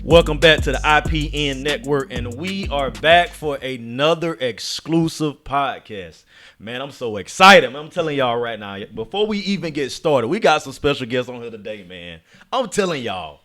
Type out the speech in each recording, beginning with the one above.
Welcome back to the IPN Network, and we are back for another exclusive podcast. Man, I'm so excited. Man, I'm telling y'all right now, before we even get started, we got some special guests on here today, man. I'm telling y'all,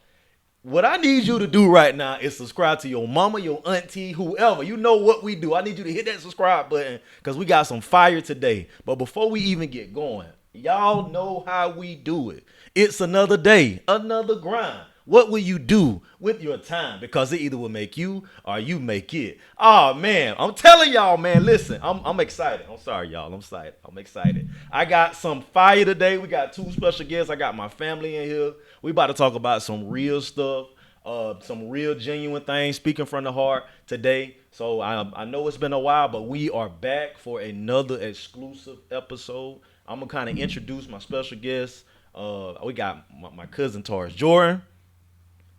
what I need you to do right now is subscribe to your mama, your auntie, whoever. You know what we do. I need you to hit that subscribe button because we got some fire today. But before we even get going, y'all know how we do it. It's another day, another grind. What will you do with your time? Because it either will make you or you make it. Oh man, I'm telling y'all, man. Listen, I'm excited. I'm sorry, y'all. I'm excited. I'm excited. I got some fire today. We got two special guests. I got my family in here. We about to talk about some real stuff, some real genuine things, speaking from the heart today. So I know it's been a while, but we are back for another exclusive episode. I'm gonna kind of introduce my special guests. We got my cousin Taurus Jordan.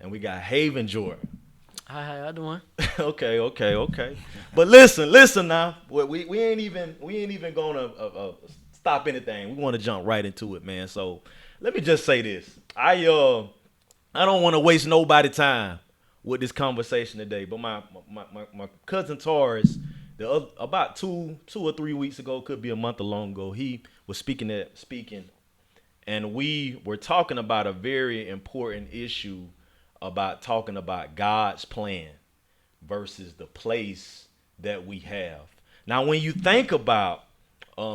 And we got Haven Jordan. Hi, how y'all doing? okay. But listen now. We ain't even gonna stop anything. We want to jump right into it, man. So let me just say this. I don't want to waste nobody time with this conversation today. But my cousin Taurus, about two or 3 weeks ago, could be a month or long ago, he was speaking, and we were talking about a very important issue about talking about God's plan versus the place that we have. Now, when you think about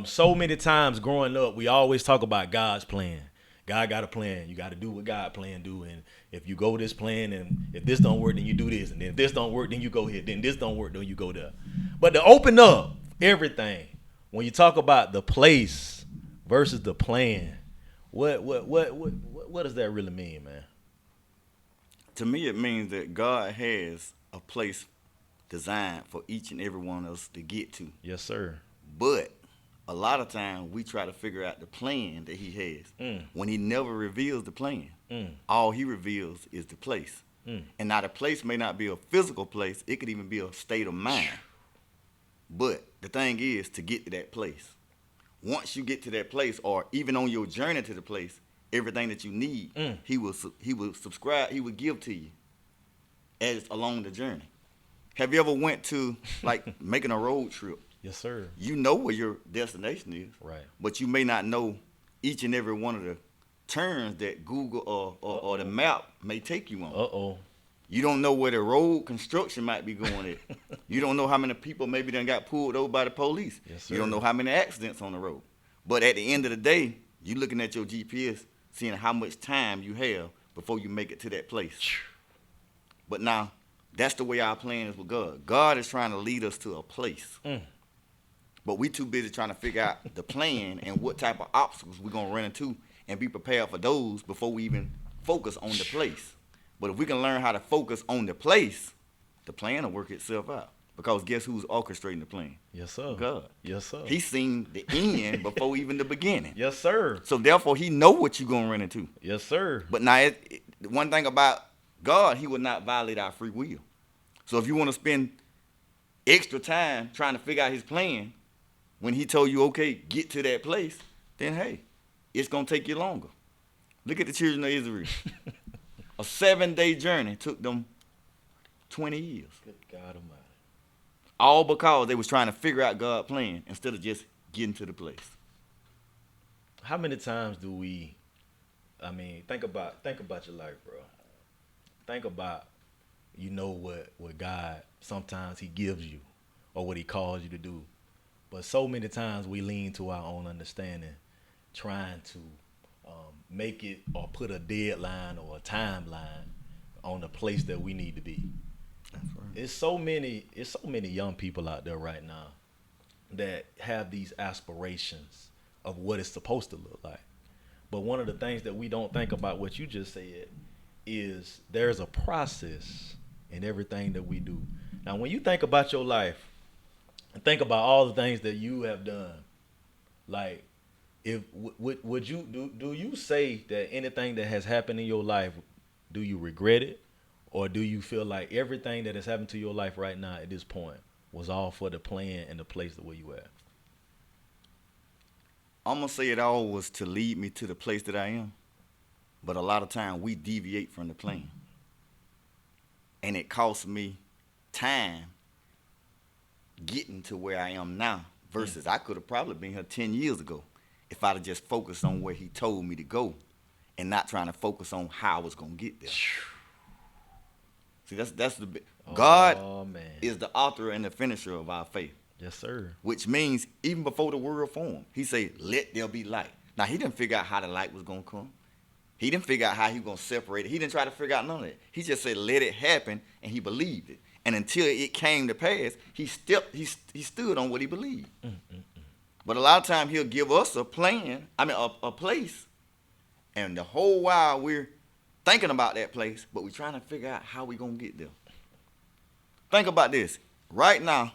so many times growing up, we always talk about God's plan. God got a plan. You got to do what God plan do. And if you go this plan, and if this don't work, then you do this. And then if this don't work, then you go here. Then this don't work, then you go there. But to open up everything, when you talk about the place versus the plan, what does that really mean, man? To me, it means that God has a place designed for each and every one of us to get to. Yes, sir. But a lot of times we try to figure out the plan that he has. When he never reveals the plan, all he reveals is the place. And now the place may not be a physical place. It could even be a state of mind. But the thing is to get to that place. Once you get to that place, or even on your journey to the place, everything that you need, he will subscribe, he will give to you as along the journey. Have you ever went to, like, making a road trip? Yes, sir. You know where your destination is. Right. But you may not know each and every one of the turns that Google or the map may take you on. Uh-oh. You don't know where the road construction might be going at. You don't know how many people maybe done got pulled over by the police. Yes, sir. You don't know how many accidents on the road. But at the end of the day, you looking at your GPS, seeing how much time you have before you make it to that place. But now, that's the way our plan is with God. God is trying to lead us to a place. But we too busy trying to figure out the plan and what type of obstacles we're going to run into and be prepared for those before we even focus on the place. But if we can learn how to focus on the place, the plan will work itself out. Because guess who's orchestrating the plan? Yes, sir. God. Yes, sir. He's seen the end before even the beginning. Yes, sir. So therefore, he know what you're going to run into. Yes, sir. But now, one thing about God, he will not violate our free will. So if you want to spend extra time trying to figure out his plan, when he told you, okay, get to that place, then hey, it's going to take you longer. Look at the children of Israel. A 7-day journey took them 20 years. Good God Almighty. All because they was trying to figure out God's plan instead of just getting to the place. How many times do we, think about your life, bro. Think about, what God, sometimes he gives you or what he calls you to do. But so many times we lean to our own understanding, trying to make it or put a deadline or a timeline on the place that we need to be. That's right. It's so many young people out there right now that have these aspirations of what it's supposed to look like. But one of the things that we don't think about, what you just said, is there's a process in everything that we do. Now, when you think about your life and think about all the things that you have done, like, if would you do you say that anything that has happened in your life, do you regret it? Or do you feel like everything that has happened to your life right now at this point was all for the plan and the place the way you at? I'm going to say it all was to lead me to the place that I am. But a lot of time we deviate from the plan. And it cost me time getting to where I am now versus I could have probably been here 10 years ago if I'd have just focused on where he told me to go and not trying to focus on how I was going to get there. See, that's the big. God man. is the author and the finisher of our faith. Yes, sir. Which means even before the world formed, he said, let there be light. Now, he didn't figure out how the light was going to come. He didn't figure out how he was going to separate it. He didn't try to figure out none of it. He just said, let it happen, and he believed it. And until it came to pass, he stood on what he believed. But a lot of times he'll give us a plan, a place, and the whole while we're thinking about that place, but we're trying to figure out how we're going to get there. Think about this. Right now,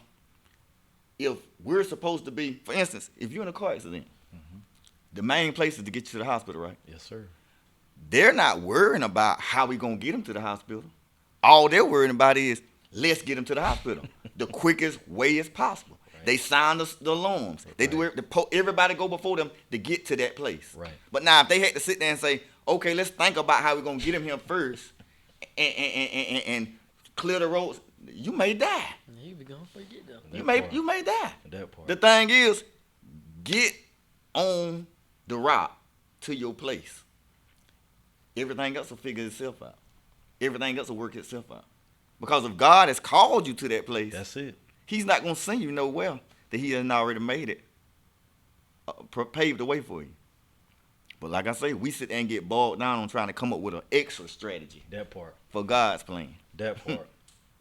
if we're supposed to be, for instance, if you're in a car accident, the main place is to get you to the hospital, right? Yes, sir. They're not worrying about how we going to get them to the hospital. All they're worrying about is, let's get them to the hospital the quickest way as possible. Right. They sound the alarms. They do everybody go before them to get to that place. Right. But now if they had to sit there and say, okay, let's think about how we're going to get him here first and clear the roads, you may die. You be gonna forget them. You may die. That part. The thing is, get on the route to your place. Everything else will figure itself out. Everything else will work itself out. Because if God has called you to that place, that's it. He's not going to send you nowhere that he hasn't already made it, paved the way for you. But like I say, we sit there and get bogged down on trying to come up with an extra strategy. That part. For God's plan. That part.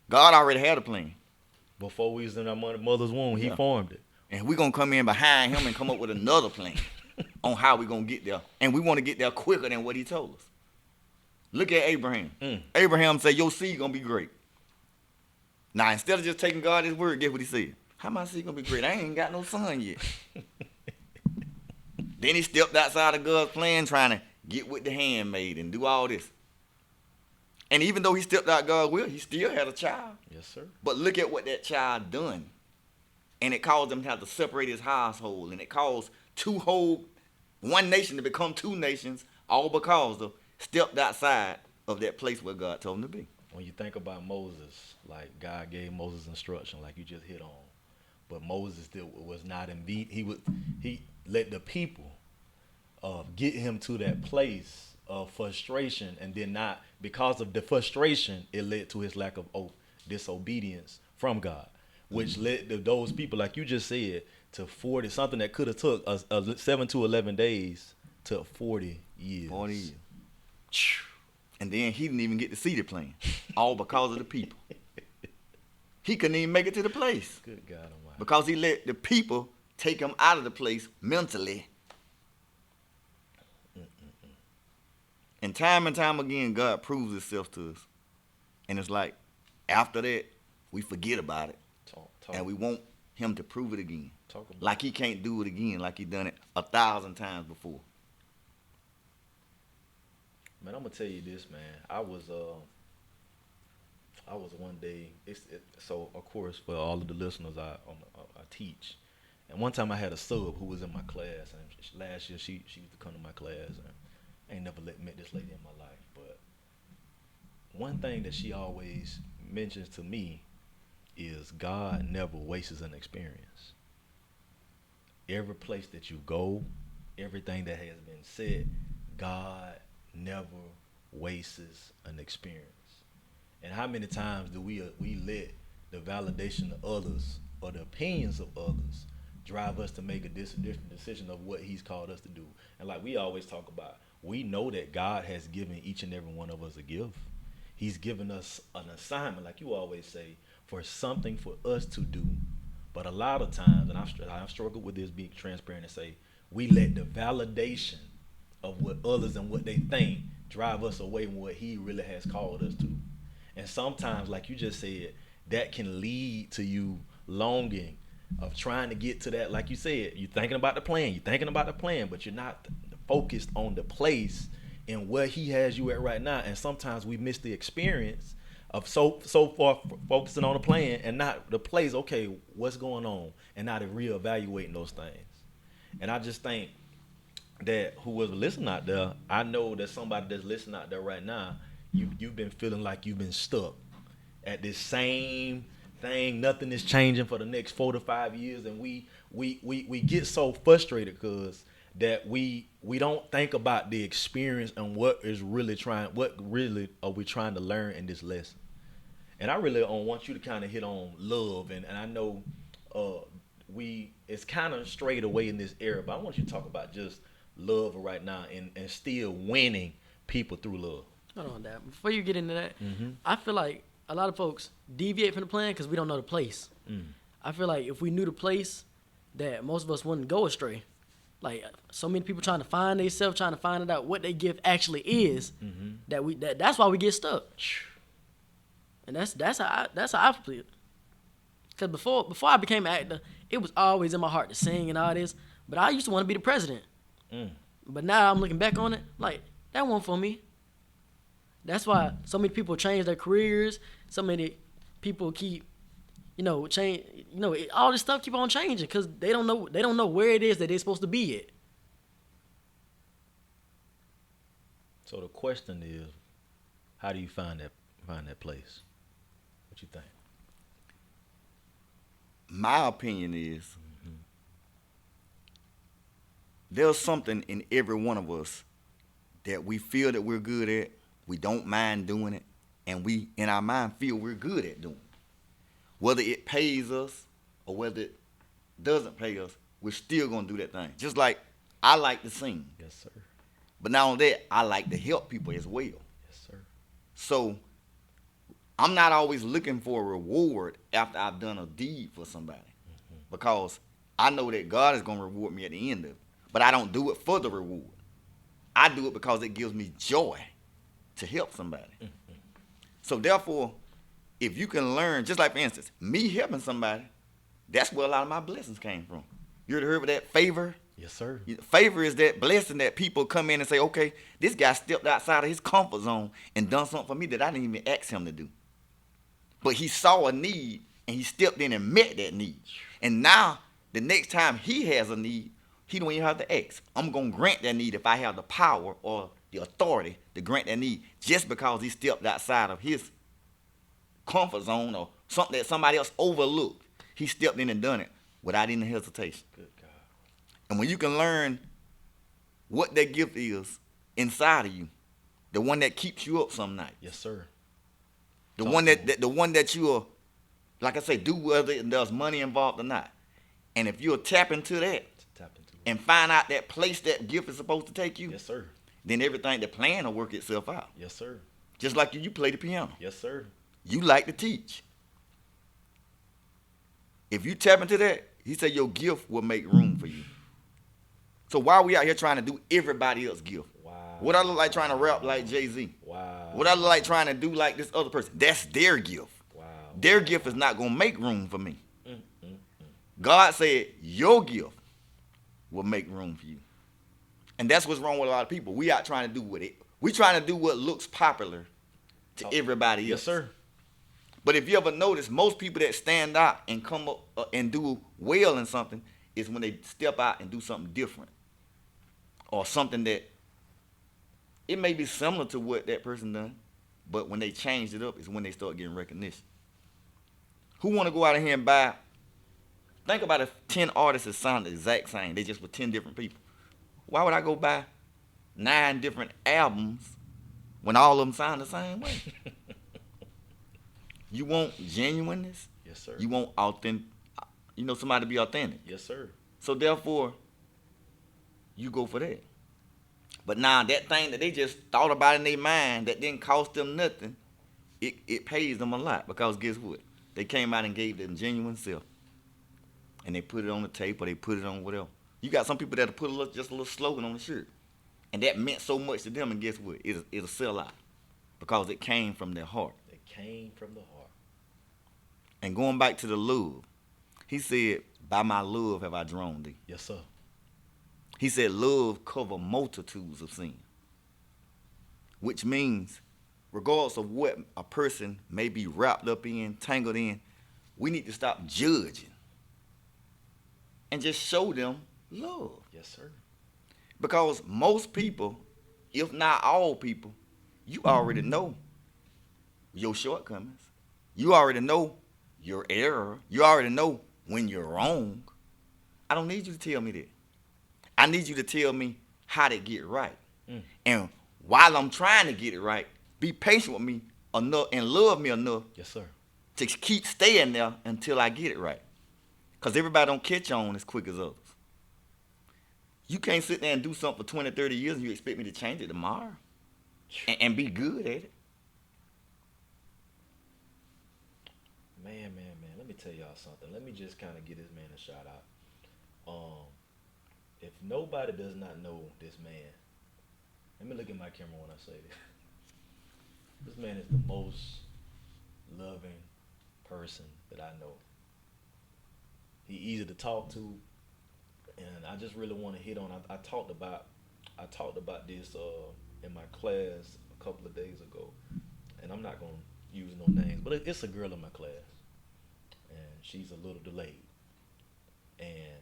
God already had a plan. Before we was in our mother's womb, he formed it. And we're going to come in behind him and come up with another plan on how we're going to get there. And we want to get there quicker than what he told us. Look at Abraham. Abraham said, your seed going to be great. Now, instead of just taking God his word, guess what he said? How my seed going to be great? I ain't got no son yet. Then he stepped outside of God's plan trying to get with the handmaid and do all this. And even though he stepped out God's will, he still had a child. Yes, sir. But look at what that child done. And it caused him to have to separate his household. And it caused one nation to become two nations, all because of stepped outside of that place where God told him to be. When you think about Moses, like God gave Moses instruction, like you just hit on. But Moses still was not he let the people get him to that place of frustration, and then not, because of the frustration, it led to his lack of disobedience from God, which led to those people, like you just said, to 40, something that could have took 7 to 11 days to 40 years. 40 years. And then he didn't even get to see the plane, all because of the people. He couldn't even make it to the place. Good God Almighty. Because he let the people take him out of the place mentally. And time again, God proves himself to us. And it's like, after that, we forget about it. And we want him to prove it again. Like he can't do it again, like he done it 1,000 times before. Man, I'm gonna tell you this, man. I was one day. So of course, for all of the listeners, I teach, and one time I had a sub who was in my class, and last year she used to come to my class, and I ain't never met this lady in my life, but one thing that she always mentions to me is God never wastes an experience. Every place that you go, everything that has been said, God never wastes an experience. And how many times do we let the validation of others or the opinions of others drive us to make a different decision of what he's called us to do? And like we always talk about, we know that God has given each and every one of us a gift. He's given us an assignment, like you always say, for something for us to do. But a lot of times, and I've struggled with this, being transparent, and say, we let the validation of what others and what they think drive us away from what he really has called us to. And sometimes, like you just said, that can lead to you longing of trying to get to that. Like you said, you're thinking about the plan, but you're not focused on the place and where he has you at right now. And sometimes we miss the experience of so far focusing on the plan and not the place. Okay, what's going on? And not reevaluating those things. And I just think that who was listening out there, I know that somebody that's listening out there right now, you've been feeling like you've been stuck. at this same thing. Nothing is changing for the next 4 to 5 years, and we get so frustrated because that we don't think about the experience and what really are we trying to learn in this lesson. And I really want you to kind of hit on love, and I know uh, we it's kind of strayed away in this era, but I want you to talk about just love right now and still winning people through love. Hold on, Dad. Before you get into that, Mm-hmm. I feel like a lot of folks deviate from the plan because we don't know the place. Mm. I feel like if we knew the place, that most of us wouldn't go astray. Like so many people trying to find themselves, trying to find out what their gift actually is. Mm-hmm. That's why we get stuck. And that's how I feel it. Cause before I became an actor, it was always in my heart to sing and all this. But I used to want to be the president. Mm. But now I'm looking back on it, like that wasn't for me. That's why so many people change their careers. So many people keep, change. All this stuff keep on changing because they don't know where it is that they're supposed to be at. So the question is, how do you find that place? What you think? My opinion is there's something in every one of us that we feel that we're good at. We don't mind doing it, and we in our mind feel we're good at doing it. Whether it pays us or whether it doesn't pay us, we're still gonna do that thing. Just like I like to sing, Yes, sir. but not only that, I like to help people as well. Yes, sir. So I'm not always looking for a reward after I've done a deed for somebody, because I know that God is gonna reward me at the end of it. But I don't do it for the reward. I do it because it gives me joy to help somebody. So therefore, if you can learn, just like for instance, me helping somebody, that's where a lot of my blessings came from. You ever heard of that favor? Yes, sir. Favor is that blessing that people come in and say, okay, this guy stepped outside of his comfort zone and done something for me that I didn't even ask him to do. But he saw a need and he stepped in and met that need. And now the next time he has a need, he don't even have to ask. I'm going to grant that need if I have the power or the authority to grant that need, just because he stepped outside of his comfort zone or something that somebody else overlooked. He stepped in and done it without any hesitation. Good God. And when you can learn what that gift is inside of you, the one that keeps you up some nights, Yes, sir. the Talk one to that the one that you'll, like I say, do whether there's money involved or not. And if you'll tap into that Tap into it. and find out that place that gift is supposed to take you, Yes, sir. then everything, the plan will work itself out. Yes, sir. Just like you play the piano. Yes, sir. You like to teach. If you tap into that, he said your gift will make room for you. So why are we out here trying to do everybody else's gift? Wow. What I look like trying to rap like Jay-Z? Wow. What I look like trying to do like this other person? That's their gift. Wow. Their gift is not going to make room for me. Mm, mm, mm. God said your gift will make room for you. And that's what's wrong with a lot of people. We out trying to do what it. We trying to do what looks popular to everybody else. Yes, sir. But if you ever notice, most people that stand out and come up and do well in something is when they step out and do something different, or something that it may be similar to what that person done, but when they change it up is when they start getting recognition. Who want to go out of here and buy? Think about if 10 artists that sound the exact same. They just were 10 different people. Why would I go buy 9 different albums when all of them sound the same way? You want genuineness. Yes, sir. You want authentic. Somebody to be authentic. Yes, sir. So therefore, you go for that. But now that thing that they just thought about in their mind that didn't cost them nothing, it pays them a lot, because guess what? They came out and gave their genuine self. And they put it on the tape or they put it on whatever. You got some people that'll put just a little slogan on the shirt. And that meant so much to them, and guess what? It'll sell out because it came from their heart. It came from the heart. And going back to the love, he said, by my love have I drawn thee. Yes, sir. He said, love cover multitudes of sin. Which means, regardless of what a person may be wrapped up in, tangled in, we need to stop judging and just show them love. Yes, sir. Because most people, if not all people, you already know your shortcomings. You already know your error. You already know when you're wrong. I don't need you to tell me that. I need you to tell me how to get right. And while I'm trying to get it right, be patient with me enough and love me enough Yes, sir. to keep staying there until I get it right. Because everybody don't catch on as quick as others. You can't sit there and do something for 20, 30 years and you expect me to change it tomorrow and be good at it. Man. Let me tell y'all something. Let me just kind of give this man a shout out. If nobody does not know this man, let me look at my camera when I say this. This man is the most loving person that I know. He easy to talk to, and I just really want to hit on. I talked about this in my class a couple of days ago, and I'm not gonna use no names, but it's a girl in my class, and she's a little delayed. And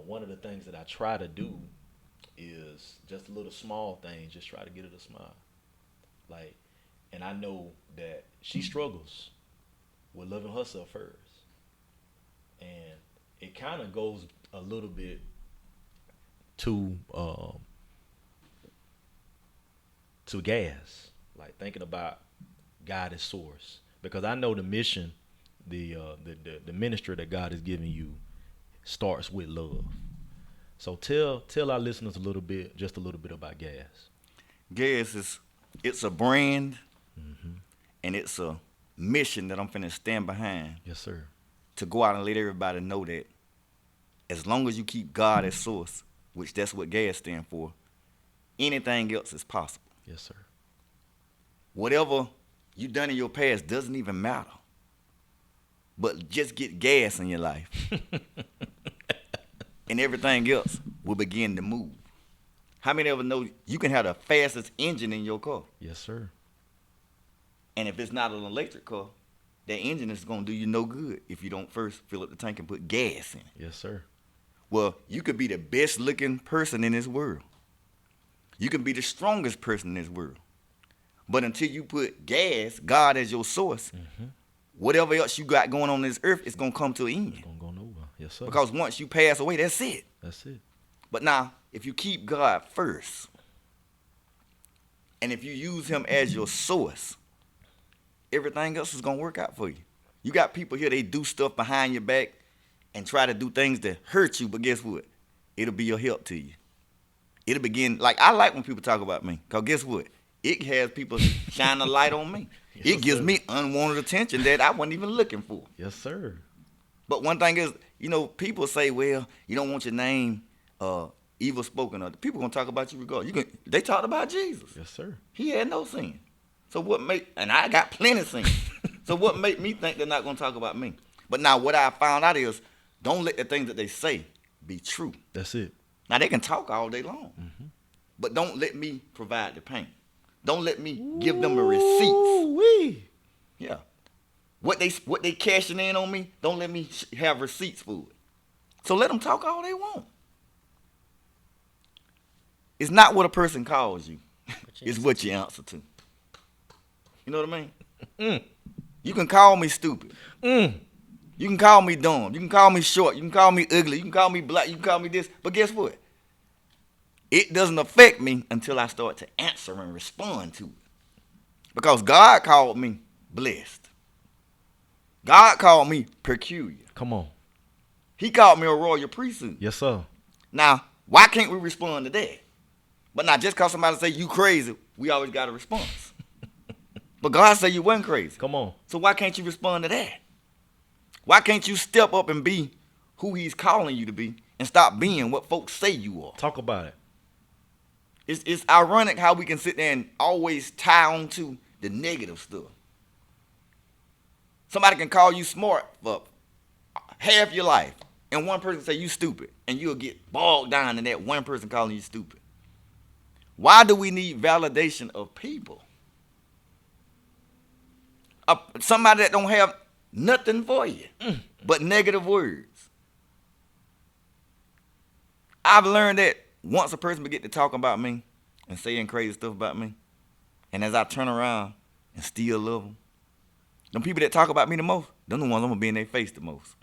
one of the things that I try to do is just little small things, just try to get her to smile. Like, and I know that she struggles with loving herself first. And it kind of goes a little bit to gas, like thinking about God as source, because I know the mission, the ministry that God has given you starts with love. So tell our listeners just a little bit about gas. Gas it's a brand, and it's a mission that I'm finna stand behind. Yes, sir. To go out and let everybody know that as long as you keep God as source, which that's what gas stand for, anything else is possible. Yes, sir. Whatever you done in your past doesn't even matter. But just get gas in your life. And everything else will begin to move. How many ever know you can have the fastest engine in your car? Yes, sir. And if it's not an electric car, that engine is going to do you no good if you don't first fill up the tank and put gas in it. Yes, sir. Well, you could be the best looking person in this world. You can be the strongest person in this world. But until you put gas, God as your source, whatever else you got going on this earth, it's going to come to an end. It's gonna go nowhere. Yes, sir. Because once you pass away, that's it. That's it. But now, if you keep God first, and if you use him as your source, everything else is going to work out for you. You got people here, they do stuff behind your back and try to do things that hurt you, but guess what? It'll be your help to you. It'll begin, like, I like when people talk about me, because guess what? It has people shine a light on me. Yes, it gives sir. me unwanted attention that I wasn't even looking for. Yes, sir. But one thing is, people say, well, you don't want your name evil spoken of. People going to talk about you regardless. They talked about Jesus. Yes, sir. He had no sin. So and I got plenty of sin. So what make me think they're not going to talk about me? But now what I found out is, don't let the things that they say be true. That's it. Now they can talk all day long, but don't let me provide the pain. Don't let me give them the receipts. Ooh-wee. Yeah. What they cashing in on me, don't let me have receipts for it. So let them talk all they want. It's not what a person calls you. It's what you answer to. You know what I mean? You can call me stupid. You can call me dumb. You can call me short. You can call me ugly. You can call me black. You can call me this. But guess what? It doesn't affect me until I start to answer and respond to it. Because God called me blessed. God called me peculiar. Come on. He called me a royal priesthood. Yes, sir. Now, why can't we respond to that? But not just because somebody say you crazy, we always got a response. But God said you wasn't crazy. Come on. So why can't you respond to that? Why can't you step up and be who he's calling you to be and stop being what folks say you are? Talk about it. It's ironic how we can sit there and always tie on to the negative stuff. Somebody can call you smart for half your life, and one person say you stupid, and you'll get bogged down in that one person calling you stupid. Why do we need validation of people? Somebody that don't have nothing for you but negative words. I've learned that once a person begin to talk about me and saying crazy stuff about me, and as I turn around and still love them, Them people that talk about me the most, them the ones I'm gonna be in their face the most.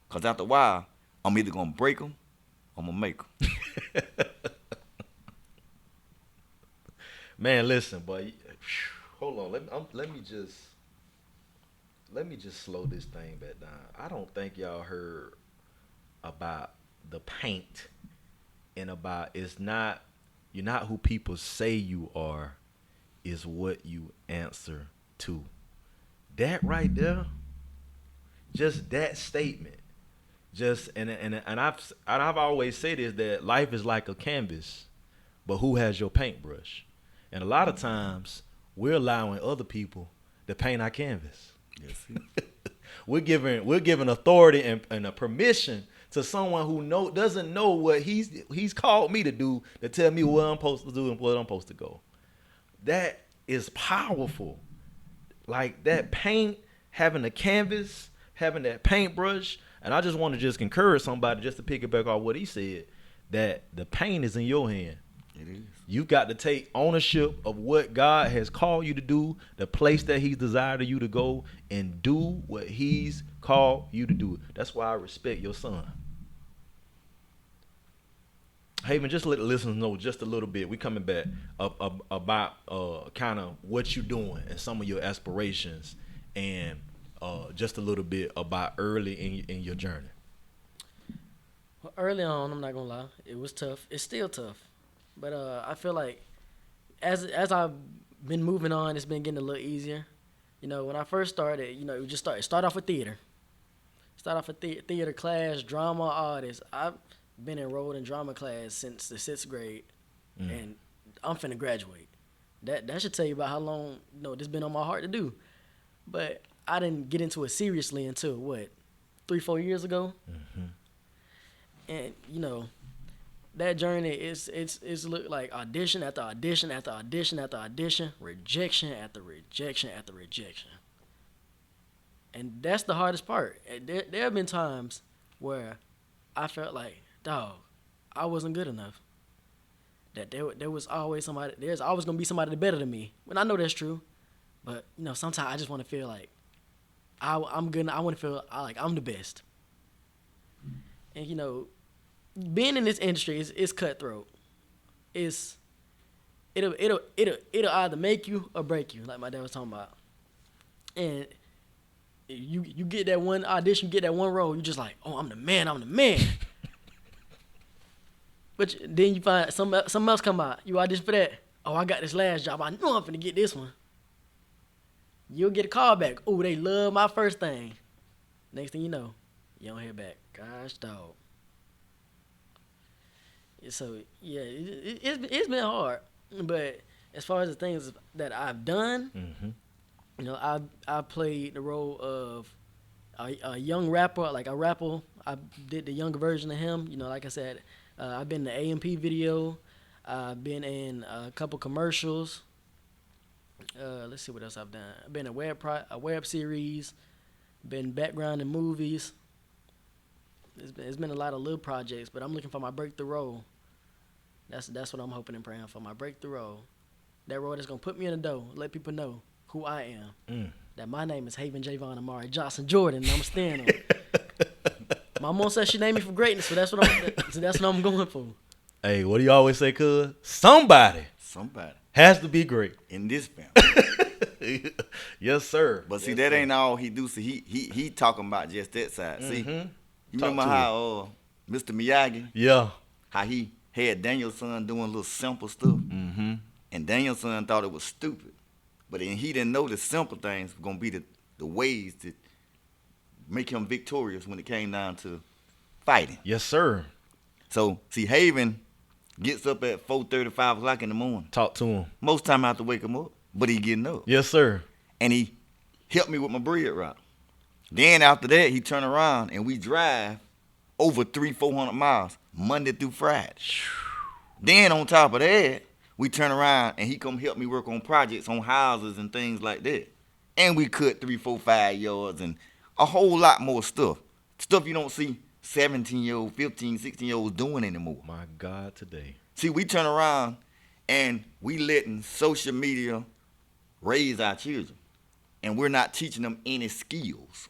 Cause after a while, I'm either gonna break them or I'm gonna make them. Man, listen, boy. Hold on. Let me just slow this thing back down. I don't think y'all heard about the paint and about you're not who people say you are, is what you answer to. That right there, just that statement, just and I've always said this, that life is like a canvas, but who has your paintbrush? And a lot of times we're allowing other people to paint our canvas. Yes. We're giving authority and a permission to someone who doesn't know what he's called me to tell me what I'm supposed to do and where I'm supposed to go. That is powerful. Like that paint, having a canvas, having that paintbrush, and I just want to just encourage somebody just to pick it back off what he said, that the paint is in your hand. It is. You got to take ownership of what God has called you to do, the place that He's desired you to go, and do what He's called you to do. That's why I respect your son. Haven, just let the listeners know just a little bit. We coming back about kind of what you're doing and some of your aspirations, and just a little bit about early in your journey. Well, early on, I'm not gonna lie, it was tough. It's still tough, but I feel like as I've been moving on, it's been getting a little easier. You know, when I first started, you know, it just start off with theater. Start off with theater class, drama, all this. I've been enrolled in drama class since the 6th grade, and I'm finna graduate. That should tell you about how long, you know, this been on my heart to do. But I didn't get into it seriously until what, 3-4 years ago. And you know, that journey is looked like audition after audition after audition after audition, rejection after rejection after rejection. And that's the hardest part. There have been times where I felt like, dog, I wasn't good enough. That there was always somebody. There's always gonna be somebody better than me. And I know that's true, but you know, sometimes I just want to feel like I'm good. I want to feel like I'm the best. And you know, being in this industry is cutthroat. It'll either make you or break you, like my dad was talking about. And you get that one audition, you get that one role, you just like, oh, I'm the man. But then you find something else come out. You audition for that. Oh, I got this last job. I know I'm finna get this one. You'll get a call back. Oh, they love my first thing. Next thing you know, you don't hear back. Gosh, dog. So yeah, it's been hard. But as far as the things that I've done, you know, I played the role of a young rapper, like a rapper. I did the younger version of him. You know, like I said, I've been in the AMP video. I've been in a couple commercials. Let's see what else I've done. I've been in a web series. Been background in movies. It's been a lot of little projects, but I'm looking for my breakthrough role. That's what I'm hoping and praying for, my breakthrough role. That role that's gonna put me in the door, let people know who I am. That my name is Haven Javon Amari Johnson Jordan, and I'm standing on it. My mom said she named me for greatness, so that's what I'm going for. Hey, what do you always say, cuz? Somebody has to be great in this family. Yes, sir. But see, yes, that sir. ain't all he do. See, he talking about just that side. See, you Talk remember to how Mr. Miyagi? Yeah. How he had Daniel's son doing little simple stuff, and Daniel's son thought it was stupid, but then he didn't know the simple things were gonna be the ways to make him victorious when it came down to fighting. Yes, sir. So see, Haven gets up at 4:30, 5 o'clock in the morning. Talk to him. Most time I have to wake him up, but he getting up. Yes, sir. And he helped me with my bread route. Then after that, he turned around and we drive over 300-400 miles Monday through Friday. Then on top of that, we turn around and he come help me work on projects on houses and things like that. And we cut 3, 4, 5 yards and a whole lot more stuff. Stuff you don't see 17-year-old, 15, 16-year-olds doing anymore. My God, today. See, we turn around and we letting social media raise our children. and we're not teaching them any skills.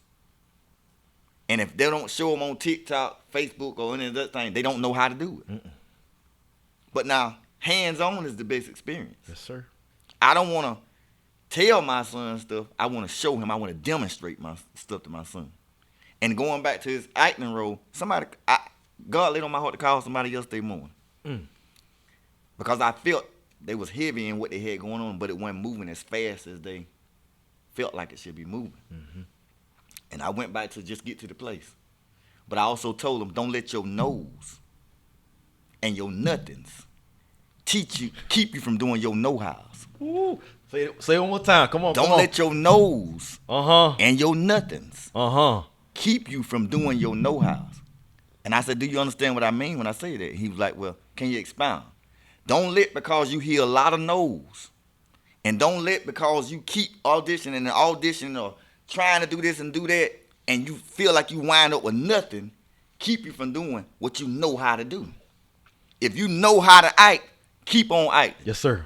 And if they don't show them on TikTok, Facebook, or any other thing, they don't know how to do it. Mm-mm. But now, hands-on is the best experience. Yes, sir. I don't want to tell my son stuff. I want to show him. I want to demonstrate my stuff to my son. And going back to his acting role, God laid on my heart to call somebody yesterday morning. Because I felt they was heavy in what they had going on, but it wasn't moving as fast as they felt like it should be moving. Mm-hmm. And I went back to just get to the place. But I also told them, don't let your nose and your nothings keep you from doing your know-hows. Ooh. Say it one more time. Come on. Don't let your nose and your nothings keep you from doing your know-hows. And I said, do you understand what I mean when I say that? He was like, well, can you expound? Don't let because you hear a lot of no's, and don't let because you keep auditioning or trying to do this and do that, and you feel like you wind up with nothing, keep you from doing what you know how to do. If you know how to act, keep on acting. Yes, sir.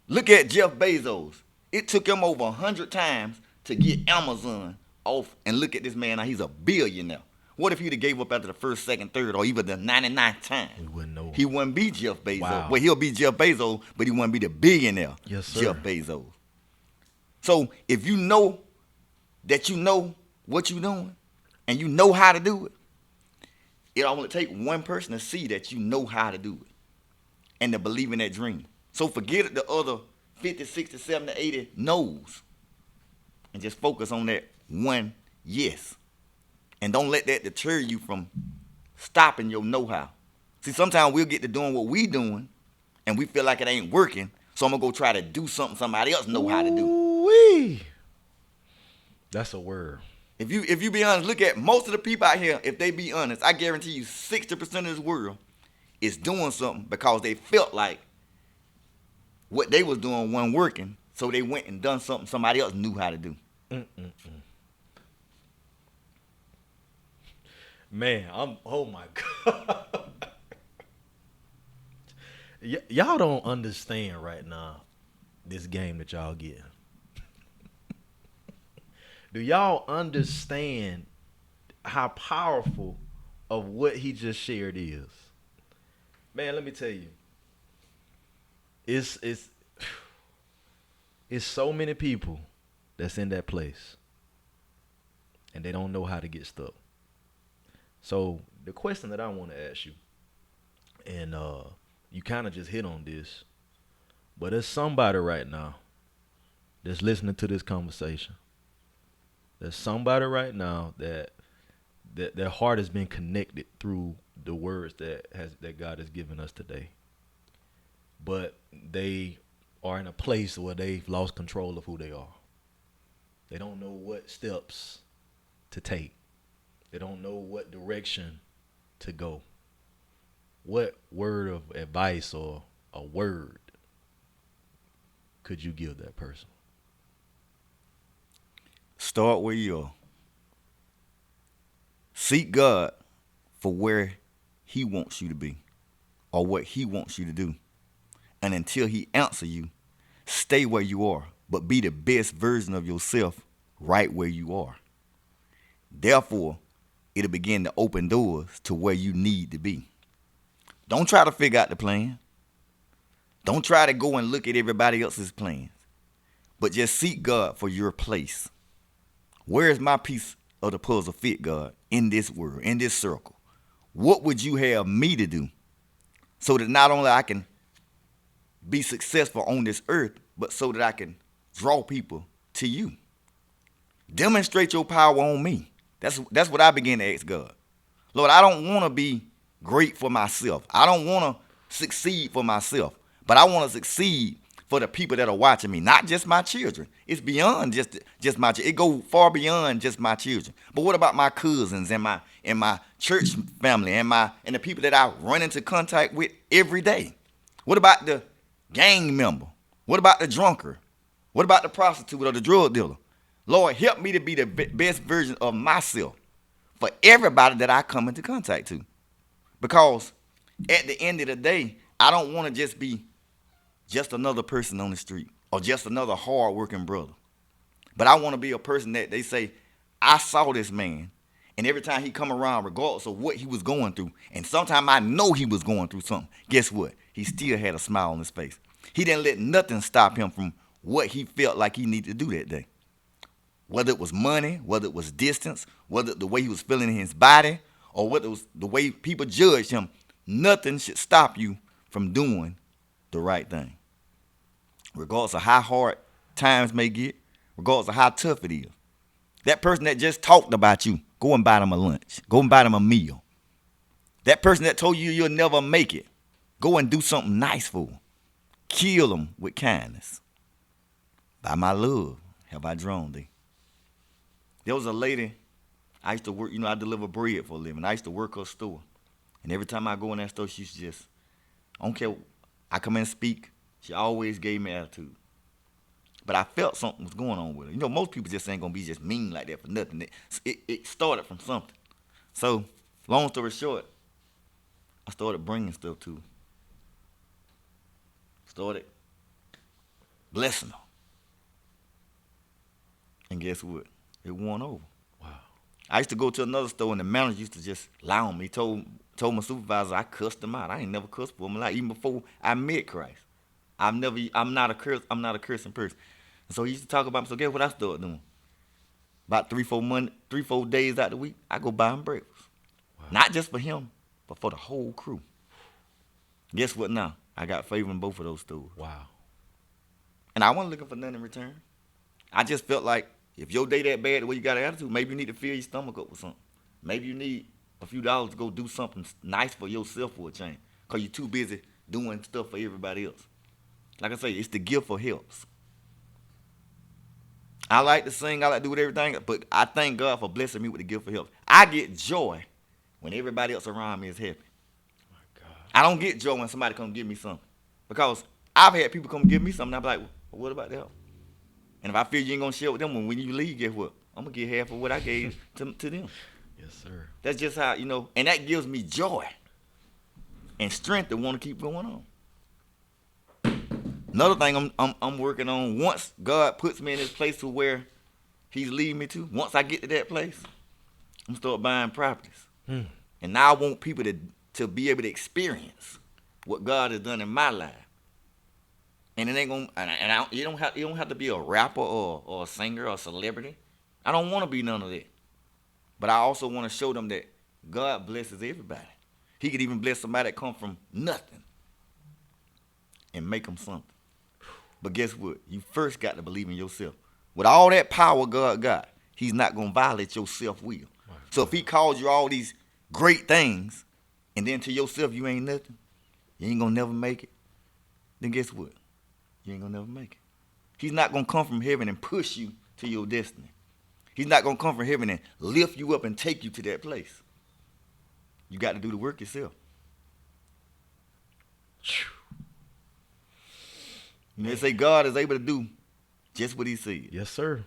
Look at Jeff Bezos. It took him over 100 times to get Amazon off, and look at this man now. He's a billionaire. What if he'd have gave up after the first, second, third, or even the 99th time? We wouldn't know. He wouldn't be Jeff Bezos. Wow. Well, he'll be Jeff Bezos, but he wouldn't be the billionaire Jeff Bezos. So if you know that you know what you're doing and you know how to do it, it only take one person to see that you know how to do it and to believe in that dream. So forget the other 50, 60, 70, 80 no's and just focus on that one yes. And don't let that deter you from stopping your know-how. See, sometimes we'll get to doing what we doing, and we feel like it ain't working, so I'm going to go try to do something somebody else know how to do. Ooh-wee. That's a word. If you be honest, look at most of the people out here, if they be honest, I guarantee you 60% of this world is doing something because they felt like what they was doing wasn't working, so they went and done something somebody else knew how to do. Man, oh my God. Y'all don't understand right now this game that y'all getting. Do y'all understand how powerful of what he just shared is? Man, let me tell you. It's so many people that's in that place and they don't know how to get stuck. So the question that I want to ask you, and you kind of just hit on this, but there's somebody right now that's listening to this conversation. There's somebody right now that their heart has been connected through the words that God has given us today. But they are in a place where they've lost control of who they are. They don't know what steps to take. They don't know what direction to go. What word of advice or a word could you give that person? Start where you are. Seek God for where he wants you to be or what he wants you to do. And until he answers you, stay where you are, but be the best version of yourself right where you are. Therefore, it'll begin to open doors to where you need to be. Don't try to figure out the plan. Don't try to go and look at everybody else's plans. But just seek God for your place. Where is my piece of the puzzle fit, God, in this world, in this circle? What would you have me to do so that not only I can be successful on this earth, but so that I can draw people to you? Demonstrate your power on me. That's what I began to ask God. Lord, I don't want to be great for myself. I don't want to succeed for myself, but I want to succeed for the people that are watching me, not just my children. It's beyond just my children. It goes far beyond just my children. But what about my cousins and my church family and the people that I run into contact with every day? What about the gang member? What about the drunkard? What about the prostitute or the drug dealer? Lord, help me to be the best version of myself for everybody that I come into contact to. Because at the end of the day, I don't want to just be just another person on the street or just another hard-working brother. But I want to be a person that they say, I saw this man, and every time he come around, regardless of what he was going through, and sometimes I know he was going through something, guess what? He still had a smile on his face. He didn't let nothing stop him from what he felt like he needed to do that day. Whether it was money, whether it was distance, whether the way he was feeling in his body, or whether it was the way people judged him, nothing should stop you from doing the right thing. Regardless of how hard times may get, regardless of how tough it is. That person that just talked about you, go and buy them a lunch. Go and buy them a meal. That person that told you you'll never make it, go and do something nice for them. Kill them with kindness. By my love have I drawn thee. There was a lady, I used to work, I deliver bread for a living. I used to work her store. And every time I go in that store, she used to just, I don't care, I come in and speak, she always gave me attitude. But I felt something was going on with her. Most people just ain't going to be just mean like that for nothing. It started from something. So, long story short, I started bringing stuff to her. Started blessing her. And guess what? It won over. Wow. I used to go to another store, and the manager used to just lie on me. Told my supervisor I cussed him out. I ain't never cussed for him. Like, even before I met Christ. I'm not a cursing person. And so he used to talk about me. So guess what I started doing? About 3-4 days out the week, I go buy him breakfast. Wow. Not just for him, but for the whole crew. Guess what now? I got favor in both of those stores. Wow. And I wasn't looking for nothing in return. I just felt like if your day that bad, the way you got an attitude, maybe you need to fill your stomach up with something. Maybe you need a few dollars to go do something nice for yourself for a change. Because you're too busy doing stuff for everybody else. Like I say, it's the gift for helps. I like to sing, I like to do with everything, but I thank God for blessing me with the gift for helps. I get joy when everybody else around me is happy. My God. I don't get joy when somebody come give me something. Because I've had people come give me something, and I'm like, well, what about them? And if I feel you ain't going to share with them, when you leave, guess what? I'm going to get half of what I gave to them. Yes, sir. That's just how, and that gives me joy and strength to want to keep going on. Another thing I'm working on, once God puts me in this place to where he's leading me to, once I get to that place, I'm start buying properties. And now I want people to be able to experience what God has done in my life. And it ain't gonna, you don't have to be a rapper or a singer or a celebrity. I don't want to be none of that. But I also want to show them that God blesses everybody. He could even bless somebody that come from nothing and make them something. But guess what? You first got to believe in yourself. With all that power God got, he's not going to violate your self-will. Right. So if he calls you all these great things, and then to yourself you ain't nothing, you ain't going to never make it, then guess what? You ain't going to never make it. He's not going to come from heaven and push you to your destiny. He's not going to come from heaven and lift you up and take you to that place. You got to do the work yourself. They say God is able to do just what he said. Yes, sir.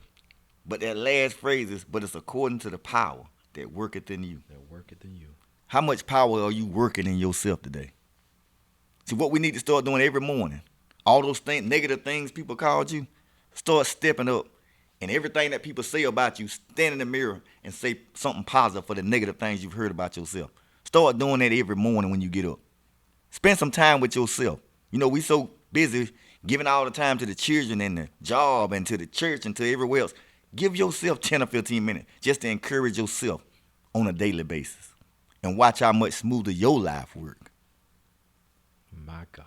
But that last phrase is, but it's according to the power that worketh in you. That worketh in you. How much power are you working in yourself today? See, what we need to start doing every morning, all those negative things people called you, start stepping up. And everything that people say about you, stand in the mirror and say something positive for the negative things you've heard about yourself. Start doing that every morning when you get up. Spend some time with yourself. We so busy giving all the time to the children and the job and to the church and to everywhere else. Give yourself 10 or 15 minutes just to encourage yourself on a daily basis. And watch how much smoother your life work. My God.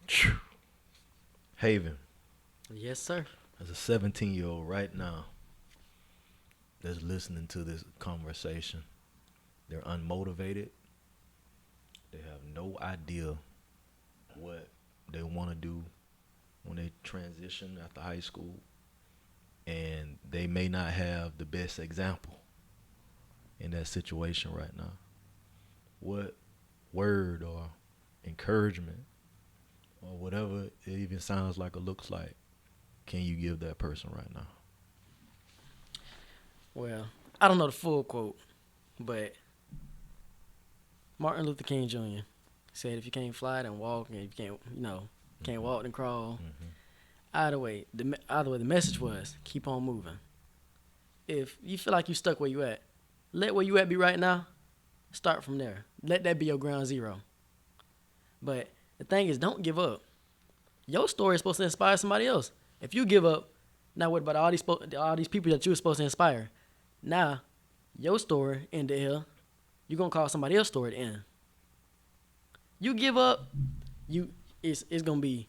Whew. Haven. Yes, sir. As a 17-year-old right now that's listening to this conversation, they're unmotivated. They have no idea what they want to do when they transition after high school, and they may not have the best example in that situation right now. What word or encouragement or whatever it even sounds like or looks like can you give that person right now? Well, I don't know the full quote, but Martin Luther King Jr. said, if you can't fly, then walk, and if you can't walk, then crawl. Mm-hmm. either way, the message was keep on moving. If you feel like you stuck where you at, let where you at be right now. Start from there. Let that be your ground zero. But the thing is, don't give up. Your story is supposed to inspire somebody else. If you give up, now what about all these people that you were supposed to inspire? Now, your story ended here. You're gonna call somebody else's story to end. You give up, it's gonna be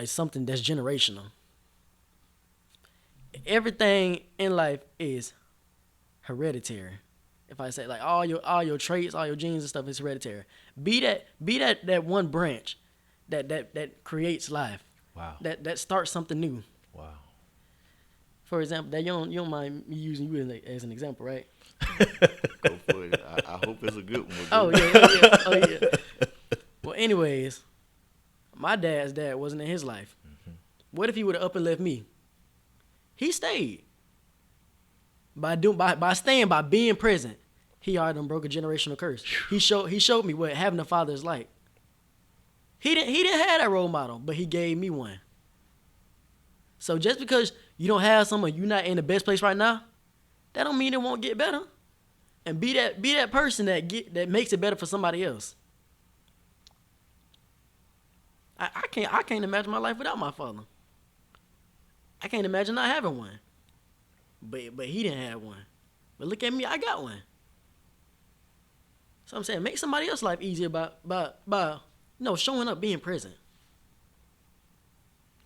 something that's generational. Everything in life is hereditary. If I say like all your traits, all your genes and stuff is hereditary. Be that one branch that creates life. Wow. That starts something new. Wow. For example, that you don't mind me using you as an example, right? Go for it. I hope it's a good one. Oh yeah. Well, anyways, my dad's dad wasn't in his life. Mm-hmm. What if he would have up and left me? He stayed. By being present, he already done broke a generational curse. He showed me what having a father is like. He didn't have that role model, but he gave me one. So just because you don't have someone, you're not in the best place right now, that don't mean it won't get better. And be that person that makes it better for somebody else. I can't imagine my life without my father. I can't imagine not having one. But he didn't have one. But look at me, I got one. So I'm saying make somebody else's life easier by showing up, being present.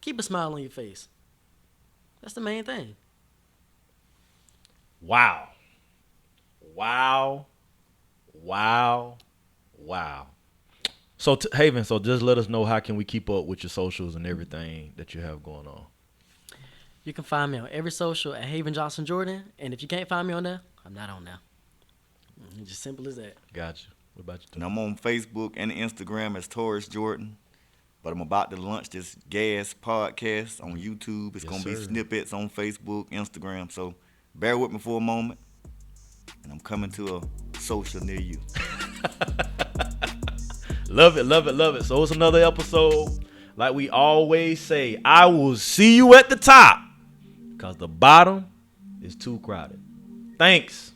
Keep a smile on your face. That's the main thing. Wow. So Haven, so just let us know how can we keep up with your socials and everything that you have going on. You can find me on every social at Haven Johnson Jordan, and if you can't find me on there, I'm not on there. It's just simple as that. Gotcha. What about you? And I'm on Facebook and Instagram as Taurus Jordan. But I'm about to launch this Gas podcast on YouTube. It's going to be snippets on Facebook, Instagram. So bear with me for a moment. And I'm coming to a social near you. Love it. So it's another episode. Like we always say, I will see you at the top because the bottom is too crowded. Thanks.